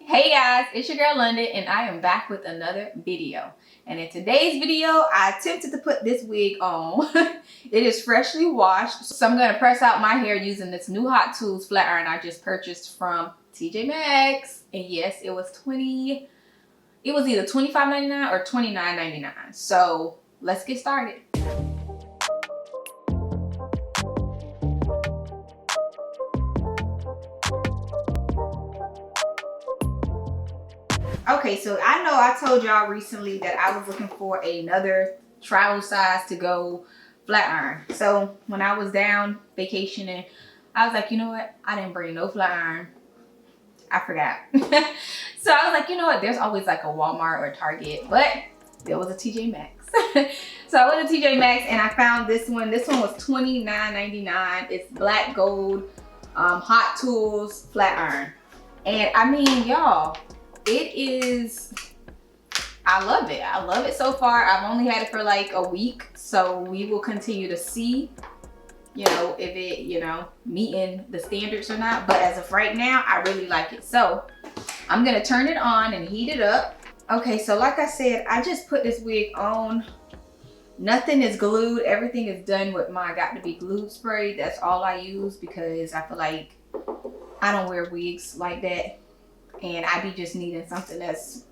Hey guys, it's your girl London and I am back with another video. And in today's video, I attempted to put this wig on. It is freshly washed, so I'm going to press out my hair using this new Hot Tools flat iron I just purchased from TJ Maxx. And yes, it was either $25.99 or $29.99. So let's get started. Okay, so I know I told y'all recently that I was looking for another travel size to go flat iron. So when I was down vacationing, I was like, you know what? I didn't bring no flat iron. I forgot. So I was like, you know what? There's always like a Walmart or Target, but there was a TJ Maxx. So I went to TJ Maxx and I found this one. This one was $29.99. It's black gold Hot Tools flat iron. And I mean, y'all, I love it. I love it so far. I've only had it for like a week, so we will continue to see, if it, meeting the standards or not. But as of right now, I really like it. So I'm gonna turn it on and heat it up. Okay, so like I said, I just put this wig on. Nothing is glued. Everything is done with my Got to Be Glued spray. That's all I use because I feel like I don't wear wigs like that. And I be just needing something that's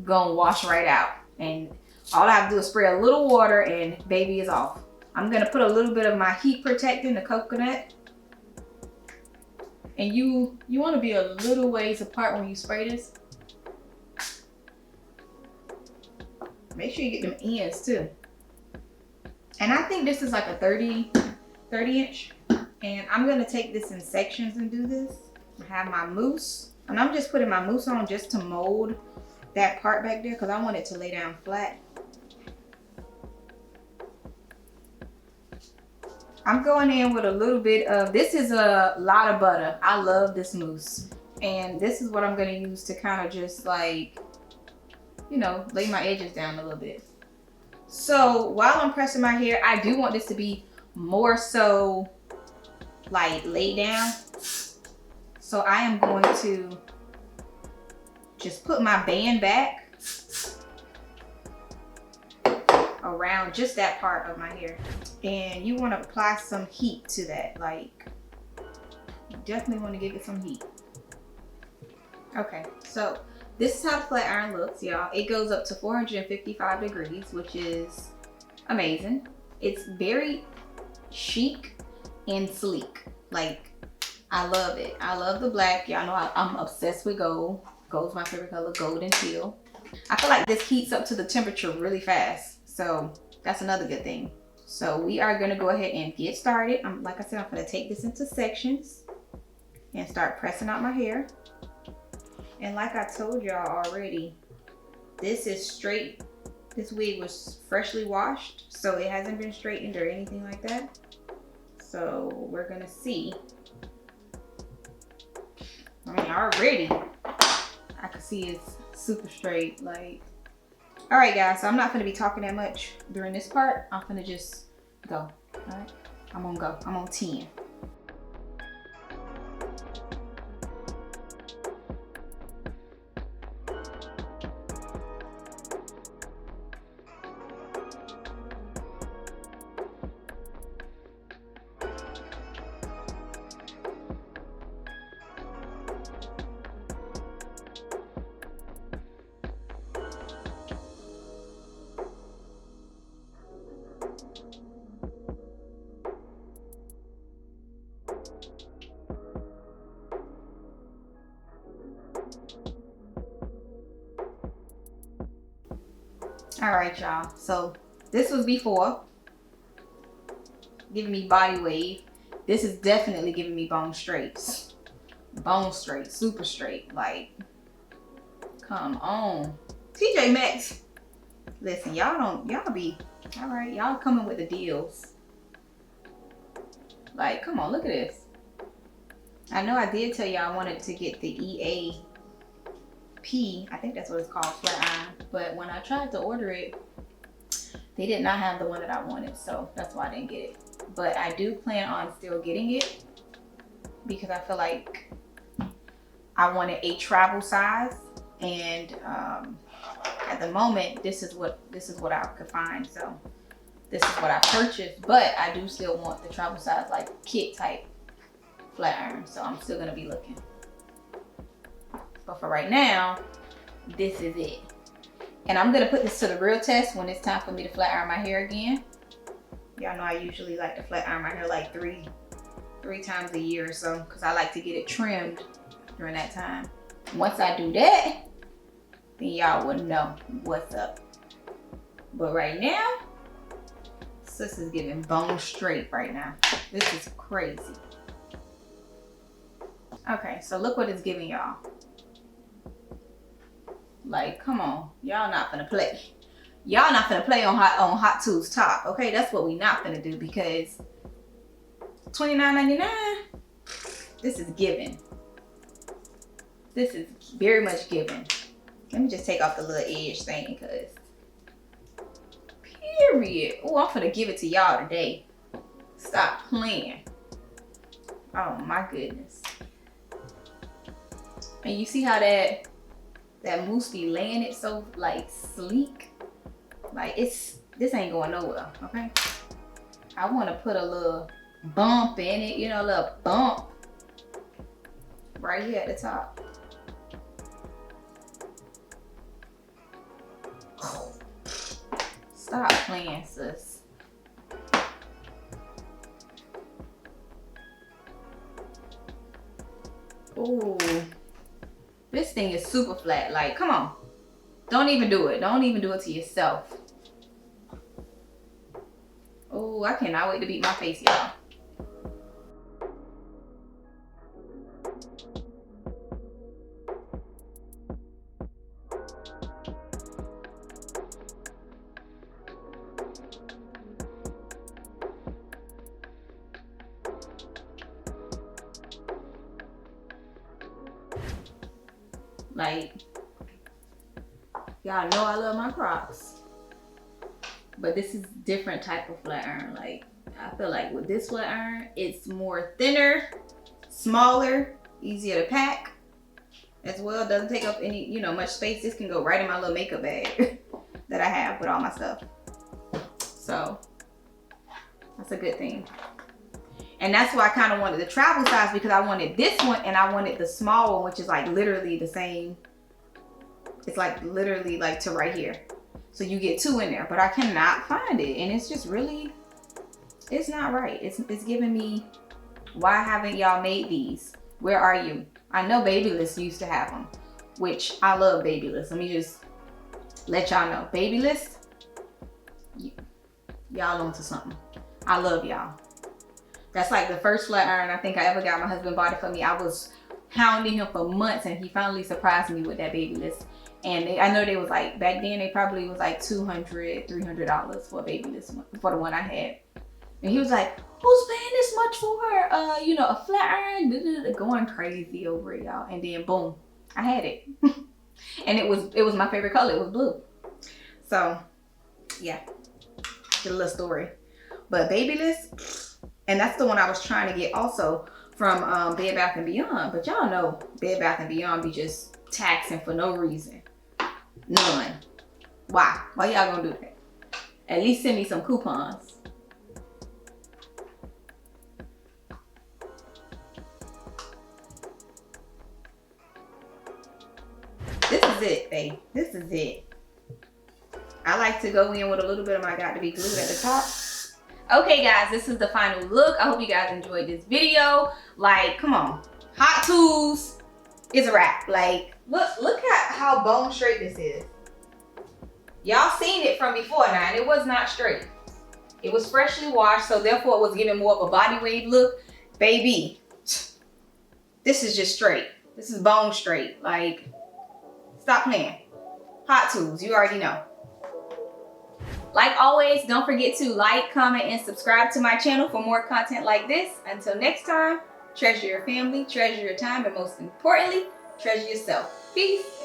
gonna wash right out. And all I have to do is spray a little water and baby is off. I'm gonna put a little bit of my heat protectant, the coconut. And you wanna be a little ways apart when you spray this. Make sure you get them ends too. And I think this is like a 30 inch. And I'm gonna take this in sections and do this. I have my mousse. And I'm just putting my mousse on just to mold that part back there because I want it to lay down flat. I'm going in with a little bit of, this is a lot of butter. I love this mousse. And this is what I'm going to use to kind of just like, lay my edges down a little bit. So while I'm pressing my hair, I do want this to be more so like laid down. So I am going to just put my band back around just that part of my hair. And you want to apply some heat to that. Like, you definitely want to give it some heat. Okay, so this is how the flat iron looks, y'all. It goes up to 455 degrees, which is amazing. It's very chic and sleek. Like, I love it. I love the black. Y'all know I'm obsessed with gold. Gold's my favorite color, gold and teal. I feel like this heats up to the temperature really fast. So that's another good thing. So we are gonna go ahead and get started. Like I said, I'm gonna take this into sections and start pressing out my hair. And like I told y'all already, this is straight. This wig was freshly washed, so it hasn't been straightened or anything like that. So we're gonna see. I mean, already I can see it's super straight. Like, all right, guys. So I'm not gonna be talking that much during this part. I'm gonna just go. All right, I'm gonna go. I'm on 10. All right, y'all. So this was before giving me body wave. This is definitely giving me bone straights. Bone straight, super straight. Like, come on. TJ Maxx. Listen, y'all be, all right, y'all coming with the deals. Like, come on, look at this. I know I did tell y'all I wanted to get the EAP. I think that's what it's called, flat iron. But when I tried to order it, they did not have the one that I wanted. So that's why I didn't get it. But I do plan on still getting it because I feel like I wanted a travel size, and at the moment, this is what I could find. So this is what I purchased, but I do still want the travel size, like kit type flat iron. So I'm still gonna be looking. But for right now, this is it. And I'm gonna put this to the real test when it's time for me to flat iron my hair again. Y'all know I usually like to flat iron my hair like three times a year or so, because I like to get it trimmed during that time. Once I do that, then y'all will know what's up. But right now, sis is giving bone straight right now. This is crazy. Okay, so look what it's giving y'all. Like, come on, y'all not gonna play. Y'all not gonna play on Hot Tools top, okay? That's what we not gonna do, because $29.99. This is giving. This is very much giving. Let me just take off the little edge thing, cause period. Oh, I'm finna give it to y'all today. Stop playing. Oh my goodness. And you see how that mousse be laying it so like sleek? Like this ain't going nowhere, okay? I wanna put a little bump in it, you know, a little bump right here at the top. Stop playing, sis. Ooh, this thing is super flat. Like, come on. Don't even do it. Don't even do it to yourself. Oh, I cannot wait to beat my face, y'all. Like, y'all know I love my Crocs, but this is different type of flat iron. Like, I feel like with this flat iron, it's more thinner, smaller, easier to pack as well. Doesn't take up any, you know, much space. This can go right in my little makeup bag that I have with all my stuff. So that's a good thing. And that's why I kind of wanted the travel size, because I wanted this one and I wanted the small one, which is like literally the same. It's like literally like to right here. So you get two in there, but I cannot find it. And it's just really, it's not right. It's giving me, why haven't y'all made these? Where are you? I know Babyliss used to have them, which I love Babyliss. Let me just let y'all know. Babyliss, y'all onto something. I love y'all. That's like the first flat iron I think I ever got. My husband bought it for me. I was hounding him for months and he finally surprised me with that Babyliss. And I know they was like, back then they probably was like $200, $300 for a Babyliss, for the one I had. And he was like, who's paying this much for, you know, a flat iron? Going crazy over it, y'all. And then boom, I had it. And it was my favorite color. It was blue. So yeah, the little story. But Babyliss, and that's the one I was trying to get also from Bed Bath & Beyond. But y'all know Bed Bath & Beyond be just taxing for no reason. None. Why? Why y'all gonna do that? At least send me some coupons. This is it, babe. This is it. I like to go in with a little bit of my got to be glued at the top. Okay guys, this is the final look. I hope you guys enjoyed this video. Like, come on. Hot Tools is a wrap. Like, look at how bone straight this is. Y'all seen it from before now, and it was not straight. It was freshly washed, so therefore it was giving more of a body wave look. Baby, this is just straight. This is bone straight. Like, stop playing. Hot Tools, you already know. Like always, don't forget to like, comment, and subscribe to my channel for more content like this. Until next time, treasure your family, treasure your time, and most importantly, treasure yourself. Peace.